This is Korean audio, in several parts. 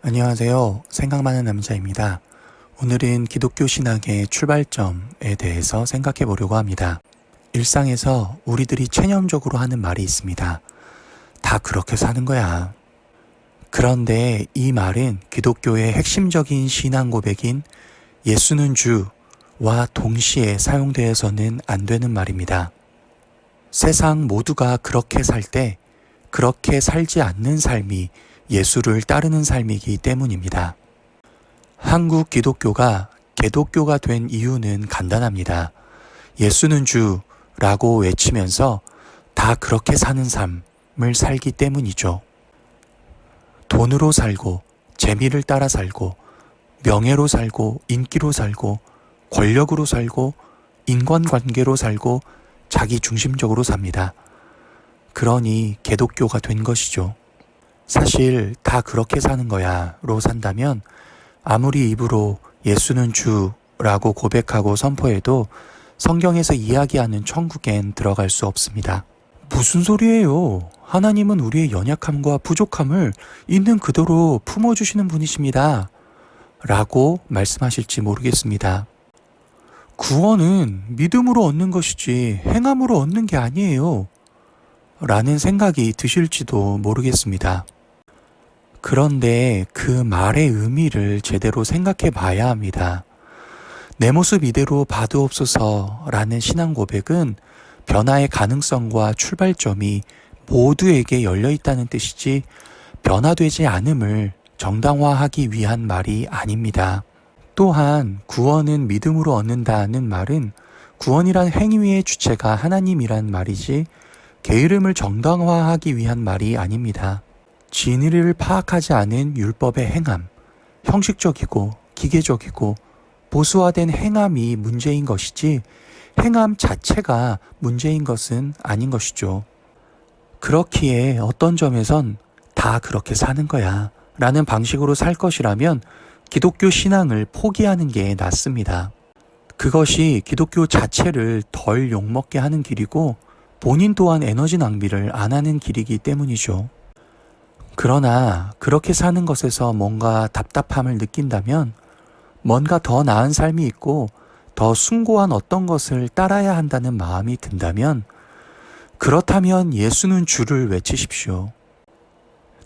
안녕하세요. 생각 많은 남자입니다. 오늘은 기독교 신학의 출발점에 대해서 생각해 보려고 합니다. 일상에서 우리들이 체념적으로 하는 말이 있습니다. 다 그렇게 사는 거야. 그런데 이 말은 기독교의 핵심적인 신앙 고백인 예수는 주와 동시에 사용되어서는 안 되는 말입니다. 세상 모두가 그렇게 살 때 그렇게 살지 않는 삶이 예수를 따르는 삶이기 때문입니다. 한국 기독교가 개독교가 된 이유는 간단합니다. 예수는 주라고 외치면서 다 그렇게 사는 삶을 살기 때문이죠. 돈으로 살고, 재미를 따라 살고, 명예로 살고, 인기로 살고, 권력으로 살고, 인간관계로 살고, 자기 중심적으로 삽니다. 그러니 개독교가 된 것이죠. 사실 다 그렇게 사는 거야로 산다면 아무리 입으로 예수는 주라고 고백하고 선포해도 성경에서 이야기하는 천국엔 들어갈 수 없습니다. 무슨 소리예요? 하나님은 우리의 연약함과 부족함을 있는 그대로 품어주시는 분이십니다. 라고 말씀하실지 모르겠습니다. 구원은 믿음으로 얻는 것이지 행함으로 얻는 게 아니에요. 라는 생각이 드실지도 모르겠습니다. 그런데 그 말의 의미를 제대로 생각해 봐야 합니다. 내 모습 이대로 봐두옵소서라는 신앙 고백은 변화의 가능성과 출발점이 모두에게 열려 있다는 뜻이지 변화되지 않음을 정당화하기 위한 말이 아닙니다. 또한 구원은 믿음으로 얻는다는 말은 구원이란 행위의 주체가 하나님이란 말이지 게으름을 정당화하기 위한 말이 아닙니다. 진리를 파악하지 않은 율법의 행함, 형식적이고 기계적이고 보수화된 행함이 문제인 것이지 행함 자체가 문제인 것은 아닌 것이죠. 그렇기에 어떤 점에선 다 그렇게 사는 거야 라는 방식으로 살 것이라면 기독교 신앙을 포기하는 게 낫습니다. 그것이 기독교 자체를 덜 욕먹게 하는 길이고 본인 또한 에너지 낭비를 안 하는 길이기 때문이죠. 그러나 그렇게 사는 것에서 뭔가 답답함을 느낀다면 뭔가 더 나은 삶이 있고 더 숭고한 어떤 것을 따라야 한다는 마음이 든다면 그렇다면 예수는 주를 외치십시오.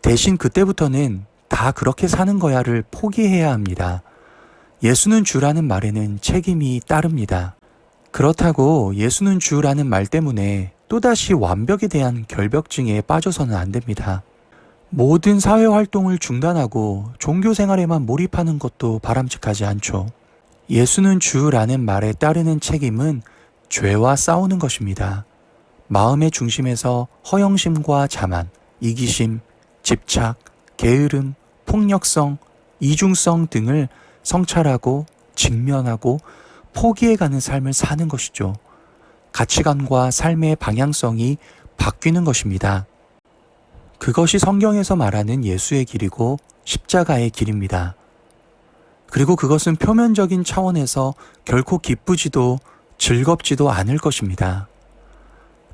대신 그때부터는 다 그렇게 사는 거야를 포기해야 합니다. 예수는 주라는 말에는 책임이 따릅니다. 그렇다고 예수는 주라는 말 때문에 또다시 완벽에 대한 결벽증에 빠져서는 안 됩니다. 모든 사회활동을 중단하고 종교생활에만 몰입하는 것도 바람직하지 않죠. 예수는 주라는 말에 따르는 책임은 죄와 싸우는 것입니다. 마음의 중심에서 허영심과 자만, 이기심, 집착, 게으름, 폭력성, 이중성 등을 성찰하고 직면하고 포기해가는 삶을 사는 것이죠. 가치관과 삶의 방향성이 바뀌는 것입니다. 그것이 성경에서 말하는 예수의 길이고 십자가의 길입니다. 그리고 그것은 표면적인 차원에서 결코 기쁘지도 즐겁지도 않을 것입니다.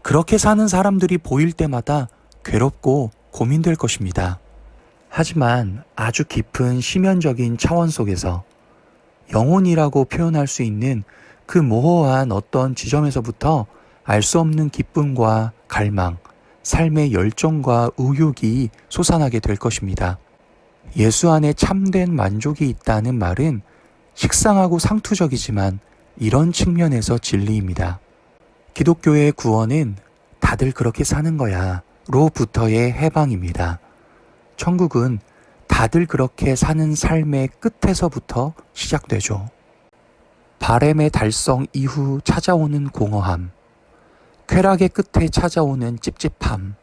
그렇게 사는 사람들이 보일 때마다 괴롭고 고민될 것입니다. 하지만 아주 깊은 심연적인 차원 속에서 영혼이라고 표현할 수 있는 그 모호한 어떤 지점에서부터 알 수 없는 기쁨과 갈망, 삶의 열정과 의욕이 솟아나게 될 것입니다. 예수 안에 참된 만족이 있다는 말은 식상하고 상투적이지만 이런 측면에서 진리입니다. 기독교의 구원은 다들 그렇게 사는 거야 로부터의 해방입니다. 천국은 다들 그렇게 사는 삶의 끝에서부터 시작되죠. 바램의 달성 이후 찾아오는 공허함, 쾌락의 끝에 찾아오는 찝찝함,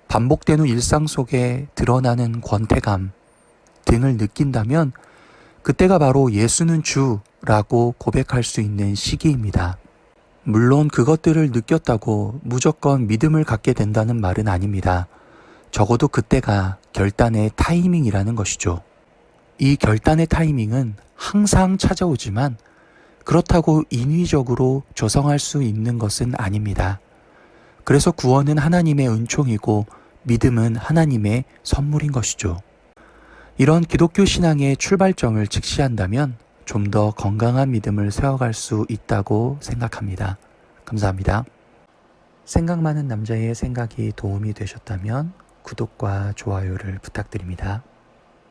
반복되는 일상 속에 드러나는 권태감 등을 느낀다면 그때가 바로 예수는 주라고 고백할 수 있는 시기입니다. 물론 그것들을 느꼈다고 무조건 믿음을 갖게 된다는 말은 아닙니다. 적어도 그때가 결단의 타이밍이라는 것이죠. 이 결단의 타이밍은 항상 찾아오지만 그렇다고 인위적으로 조성할 수 있는 것은 아닙니다. 그래서 구원은 하나님의 은총이고 믿음은 하나님의 선물인 것이죠. 이런 기독교 신앙의 출발점을 직시한다면 좀 더 건강한 믿음을 세워갈 수 있다고 생각합니다. 감사합니다. 생각 많은 남자의 생각이 도움이 되셨다면 구독과 좋아요를 부탁드립니다.